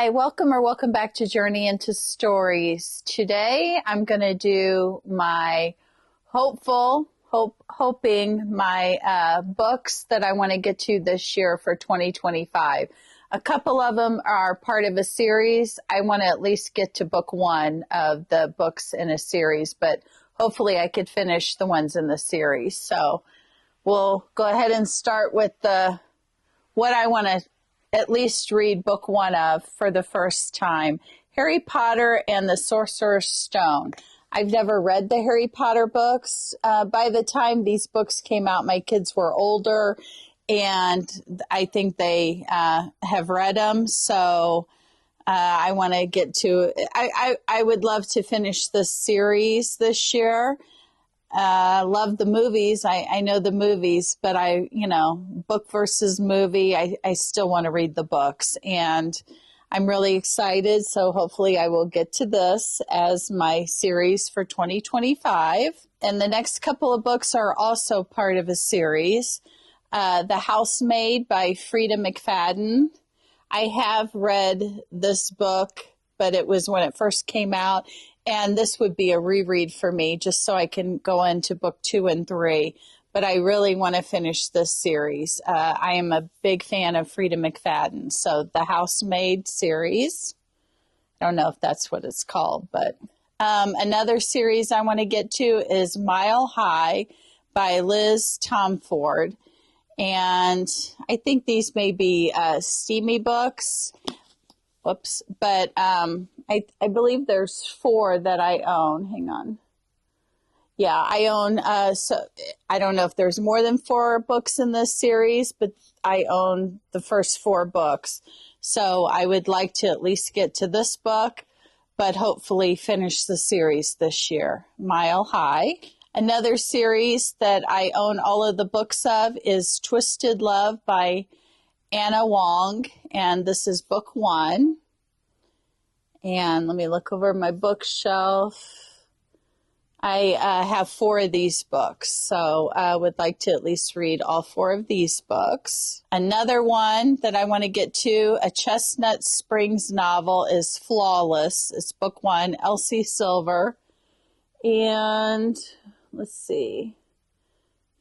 Hi, welcome back to Journey into Stories. Today I'm going to do my hoping my books that I want to get to this year for 2025. A couple of them are part of a series. I want to at least get to book one of the books in a series, but hopefully I could finish the ones in the series. So we'll go ahead and start with what I want to at least read book one of for the first time. Harry Potter and the Sorcerer's Stone. I've never read the Harry Potter books. By the time these books came out, my kids were older, and I think they have read them. So I want to get to, I would love to finish this series this year. Love the movies. I know the movies, but book versus movie, I still want to read the books, and I'm really excited. So hopefully I will get to this as my series for 2025. And the next couple of books are also part of a series. The Housemaid by Frida McFadden. I have read this book, but it was when it first came out. And this would be a reread for me just so I can go into book 2 and 3. But I really want to finish this series. I am a big fan of Frida McFadden. So the Housemaid series. I don't know if that's what it's called, but another series I want to get to is Mile High by Liz Tomford. And I think these may be steamy books. Whoops. But I believe there's 4 that I own. Hang on. Yeah, I own, so I don't know if there's more than 4 books in this series, but I own the first 4 books. So I would like to at least get to this book, but hopefully finish the series this year. Mile High. Another series that I own all of the books of is Twisted Love by Anna Wong, and this is book 1. And let me look over my bookshelf. I have 4 of these books, so I would like to at least read all 4 of these books. Another one that I want to get to, a Chestnut Springs novel, is Flawless. It's book 1, Elsie Silver. And let's see,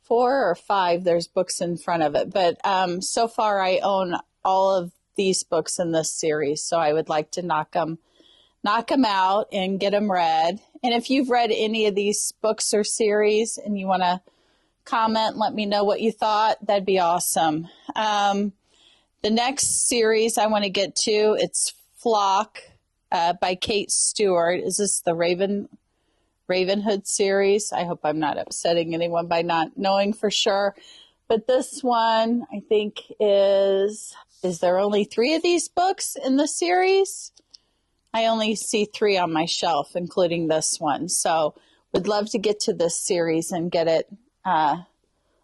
4 or 5, there's books in front of it. But so far I own all of these books in this series, so I would like to knock them out and get them read. And if you've read any of these books or series and you want to comment, let me know what you thought. That'd be awesome. The next series I want to get to, it's Flock by Kate Stewart. Is this the Ravenhood series? I hope I'm not upsetting anyone by not knowing for sure. But this one, I think is there only 3 of these books in the series? I only see 3 on my shelf, including this one. So would love to get to this series and get it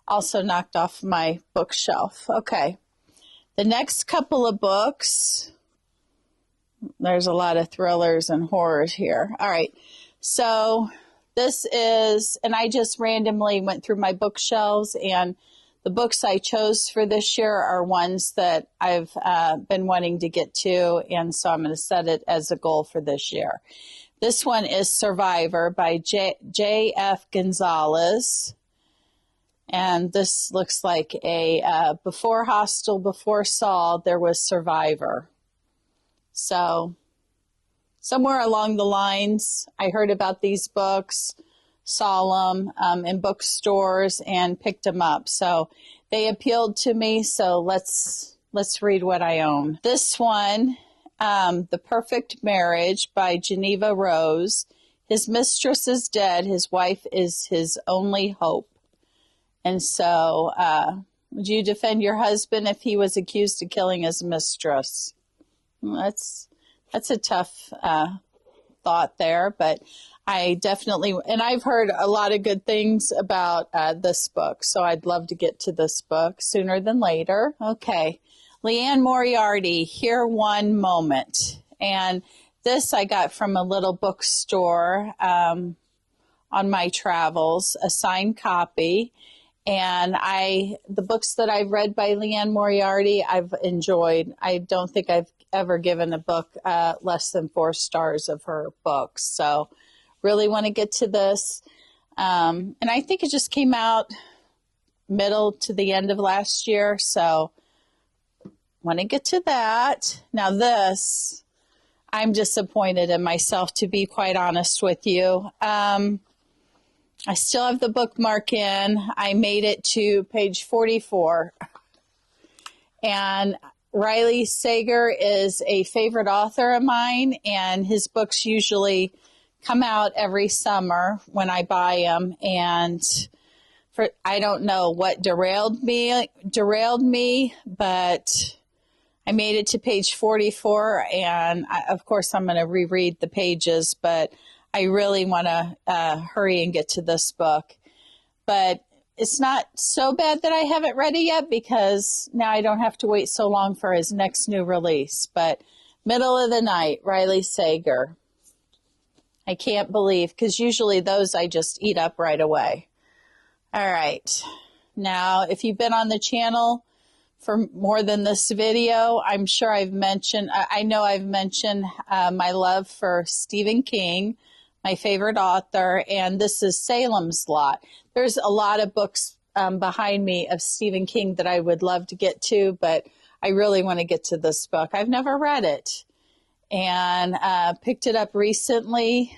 also knocked off my bookshelf. Okay. The next couple of books, there's a lot of thrillers and horrors here. All right. So this is, and I just randomly went through my bookshelves, and the books I chose for this year are ones that I've been wanting to get to, and so I'm going to set it as a goal for this year. This one is Survivor by J.F. Gonzalez, and this looks like a before Hostel, before Saul, there was Survivor. So somewhere along the lines, I heard about these books, saw them in bookstores, and picked them up. So they appealed to me. So let's read what I own. This one, The Perfect Marriage by Geneva Rose. His mistress is dead. His wife is his only hope. And so would you defend your husband if he was accused of killing his mistress? Well, that's a tough thought there, but I definitely, and I've heard a lot of good things about this book, so I'd love to get to this book sooner than later. Okay, Liane Moriarty, Here One Moment. And this I got from a little bookstore on my travels, a signed copy. And the books that I've read by Liane Moriarty, I've enjoyed. I don't think I've ever given a book less than 4 stars of her books. So really want to get to this. And I think it just came out middle to the end of last year. So want to get to that. Now this, I'm disappointed in myself, to be quite honest with you. I still have the bookmark in. I made it to page 44. And Riley Sager is a favorite author of mine, and his books usually come out every summer when I buy them. And I don't know what derailed me, but I made it to page 44, and of course I'm going to reread the pages, but I really want to hurry and get to this book. But it's not so bad that I haven't read it yet, because now I don't have to wait so long for his next new release. But Middle of the Night, Riley Sager. I can't believe, because usually those I just eat up right away. All right. Now, if you've been on the channel for more than this video, I'm sure I know I've mentioned my love for Stephen King, my favorite author, and this is Salem's Lot. There's a lot of books behind me of Stephen King that I would love to get to, but I really want to get to this book. I've never read it, and picked it up recently,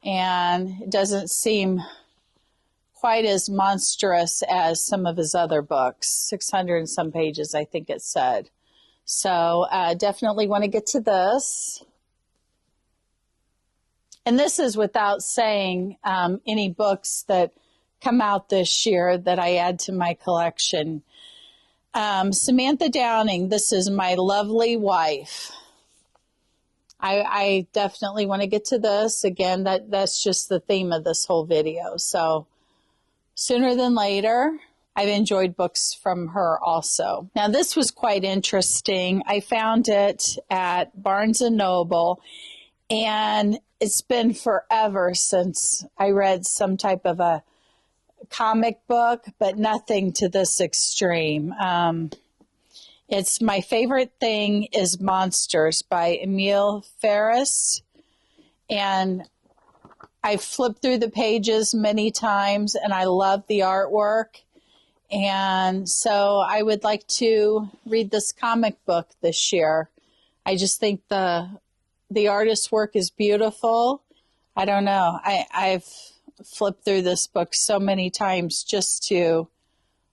and it doesn't seem quite as monstrous as some of his other books. 600 and some pages, I think it said. So definitely want to get to this. And this is without saying any books that come out this year that I add to my collection. Samantha Downing, This Is My Lovely Wife. I definitely want to get to this. Again, that's just the theme of this whole video. So sooner than later. I've enjoyed books from her also. Now, this was quite interesting. I found it at Barnes & Noble, and it's been forever since I read some type of a comic book, but nothing to this extreme. It's My Favorite Thing is Monsters by Emil Ferris, and I've flipped through the pages many times, and I love the artwork. And so I would like to read this comic book this year. I just think the artist's work is beautiful. I don't know. I've flipped through this book so many times just to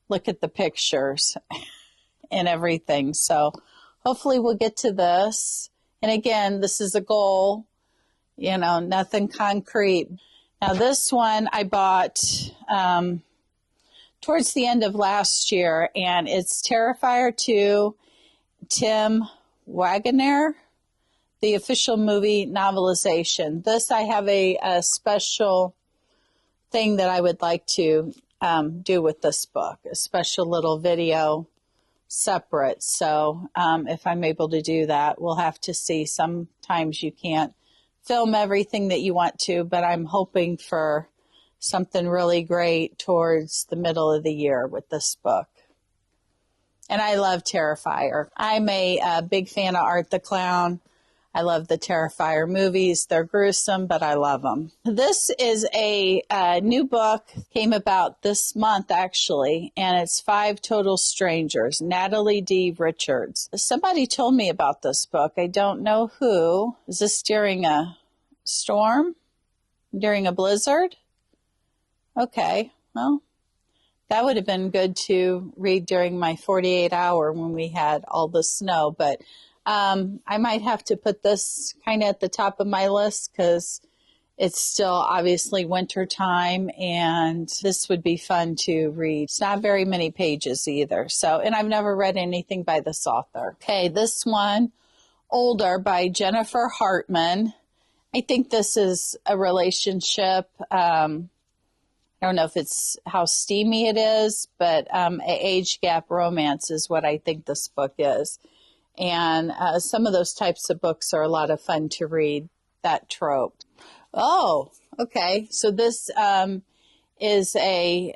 look at the pictures and everything. So hopefully we'll get to this. And again, this is a goal, nothing concrete. Now this one I bought towards the end of last year, and it's Terrifier 2, Tim Wagner, the official movie novelization. This, I have a special thing that I would like to do with this book, a special little video separate. So if I'm able to do that, we'll have to see. Sometimes you can't film everything that you want to, but I'm hoping for something really great towards the middle of the year with this book. And I love Terrifier. I'm a big fan of Art the Clown. I love the Terrifier movies. They're gruesome, but I love them. This is a new book, came about this month actually, and it's 5 Total Strangers, Natalie D. Richards. Somebody told me about this book. I don't know who. Is this during a storm? During a blizzard? Okay, well, that would have been good to read during my 48-hour when we had all the snow, but I might have to put this kind of at the top of my list because it's still obviously winter time, and this would be fun to read. It's not very many pages either. So, and I've never read anything by this author. Okay, this one, Older by Jennifer Hartman. I think this is a relationship. I don't know if it's how steamy it is, but an age gap romance is what I think this book is. And some of those types of books are a lot of fun to read, that trope. Oh, okay. So this is a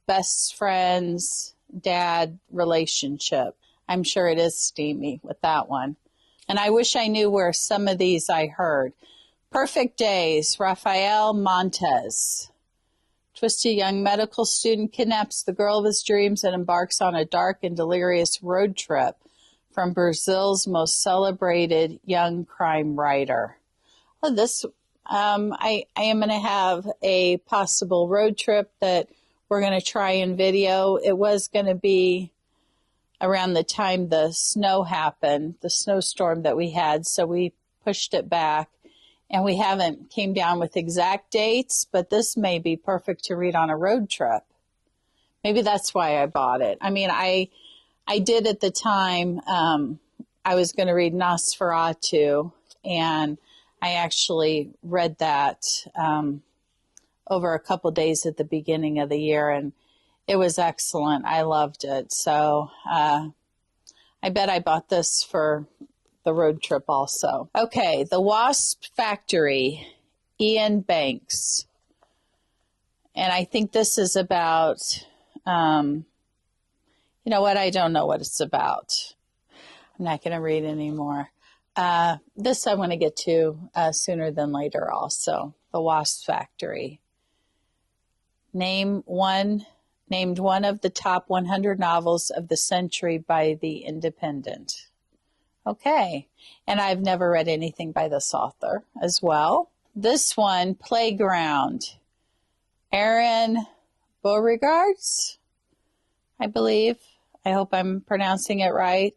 best friend's dad relationship. I'm sure it is steamy with that one. And I wish I knew where some of these I heard. Perfect Days, Rafael Montes. Twisted young medical student kidnaps the girl of his dreams and embarks on a dark and delirious road trip from Brazil's most celebrated young crime writer. Well, I am going to have a possible road trip that we're going to try in video. It was going to be around the time the snow happened, the snowstorm that we had, so we pushed it back. And we haven't came down with exact dates, but this may be perfect to read on a road trip. Maybe that's why I bought it. I mean, I did at the time, I was going to read Nosferatu, and I actually read that over a couple days at the beginning of the year, and it was excellent. I loved it. So I bet I bought this for the road trip also. Okay, The Wasp Factory, Ian Banks. And I think this is about, you know what, I don't know what it's about. I'm not going to read anymore. This I want to get to sooner than later also. The Wasp Factory. Named one of the top 100 novels of the century by The Independent. Okay, and I've never read anything by this author as well. This one, Playground, Aaron Beauregards, I believe. I hope I'm pronouncing it right.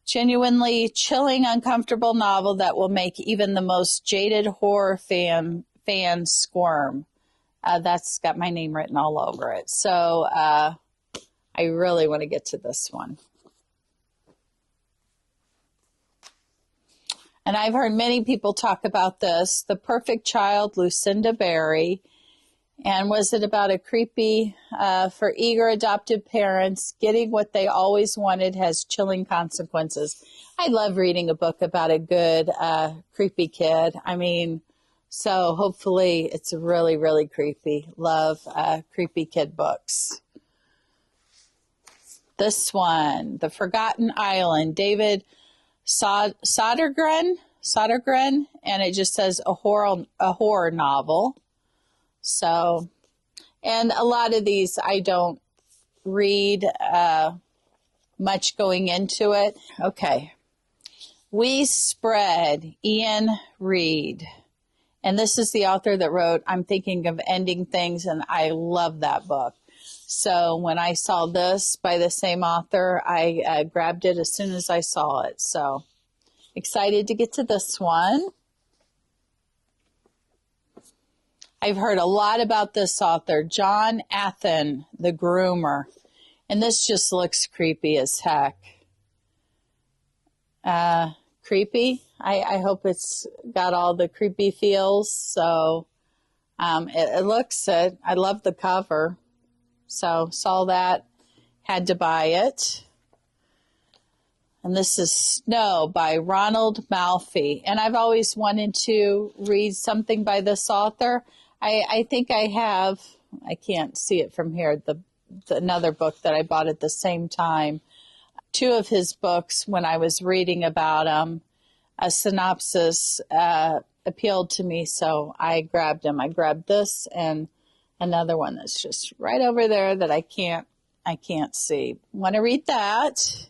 Genuinely chilling, uncomfortable novel that will make even the most jaded horror fan squirm. That's got my name written all over it. So I really want to get to this one. And I've heard many people talk about this, The Perfect Child, Lucinda Berry. And was it about a creepy, for eager adopted parents, getting what they always wanted has chilling consequences. I love reading a book about a good, creepy kid. I mean, so hopefully it's really, really creepy. Love creepy kid books. This one, The Forgotten Island, David Sodergren, and it just says a horror novel. So, and a lot of these I don't read much going into it. Okay. We Spread, Ian Reid. And this is the author that wrote I'm Thinking of Ending Things, and I love that book. So when I saw this by the same author, I grabbed it as soon as I saw it. So excited to get to this one. I've heard a lot about this author, John Athen, The Groomer. And this just looks creepy as heck. Creepy. I hope it's got all the creepy feels. So it looks it. I love the cover. So saw that, had to buy it. And this is Snow by Ronald Malfi. And I've always wanted to read something by this author. I think I have, I can't see it from here, another book that I bought at the same time. Two of his books, when I was reading about them, a synopsis appealed to me, so I grabbed them. I grabbed this and another one that's just right over there that I can't see. Want to read that.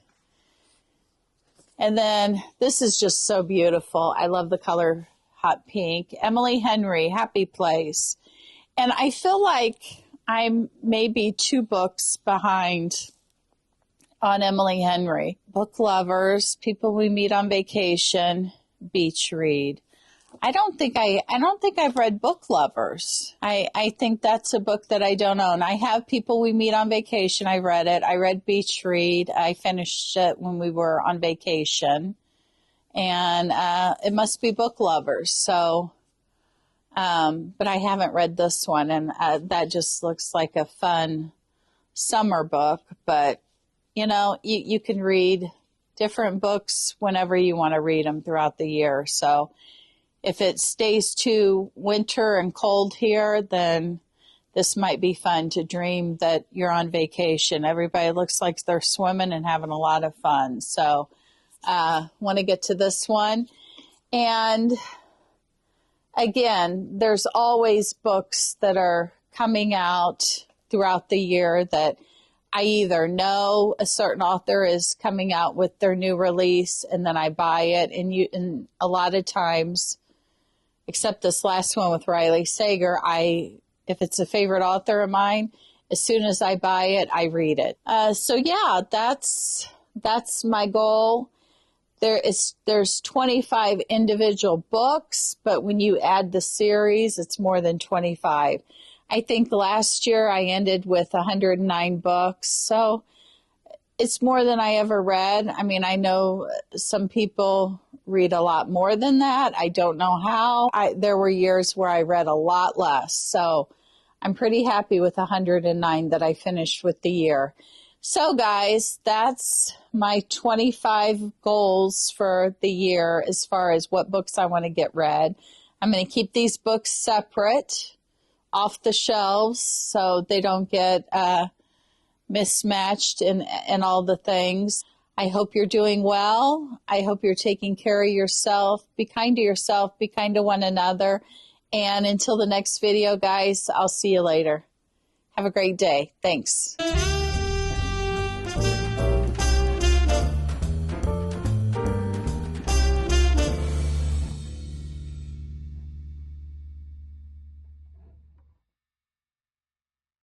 And then this is just so beautiful. I love the color hot pink. Emily Henry, Happy Place. And I feel like I'm maybe 2 books behind on Emily Henry. Book Lovers, People We Meet on Vacation, Beach Read. I don't think I've read Book Lovers. I think that's a book that I don't own. I have People We Meet on Vacation. I read it. I read Beach Read. I finished it when we were on vacation. And it must be Book Lovers. So, but I haven't read this one. And that just looks like a fun summer book. But, you know, you can read different books whenever you want to read them throughout the year. So if it stays too winter and cold here, then this might be fun to dream that you're on vacation. Everybody looks like they're swimming and having a lot of fun. So want to get to this one. And again, there's always books that are coming out throughout the year that I either know a certain author is coming out with their new release and then I buy it. And a lot of times, except this last one with Riley Sager, if it's a favorite author of mine, as soon as I buy it, I read it. So yeah, that's my goal. There's 25 individual books, but when you add the series, it's more than 25. I think last year I ended with 109 books, so it's more than I ever read. I mean, I know some people read a lot more than that. I don't know how. There were years where I read a lot less, so I'm pretty happy with 109 that I finished with the year. So guys, that's my 25 goals for the year as far as what books I want to get read. I'm going to keep these books separate off the shelves so they don't get mismatched and all the things. I hope you're doing well. I hope you're taking care of yourself. Be kind to yourself. Be kind to one another. And until the next video, guys, I'll see you later. Have a great day. Thanks.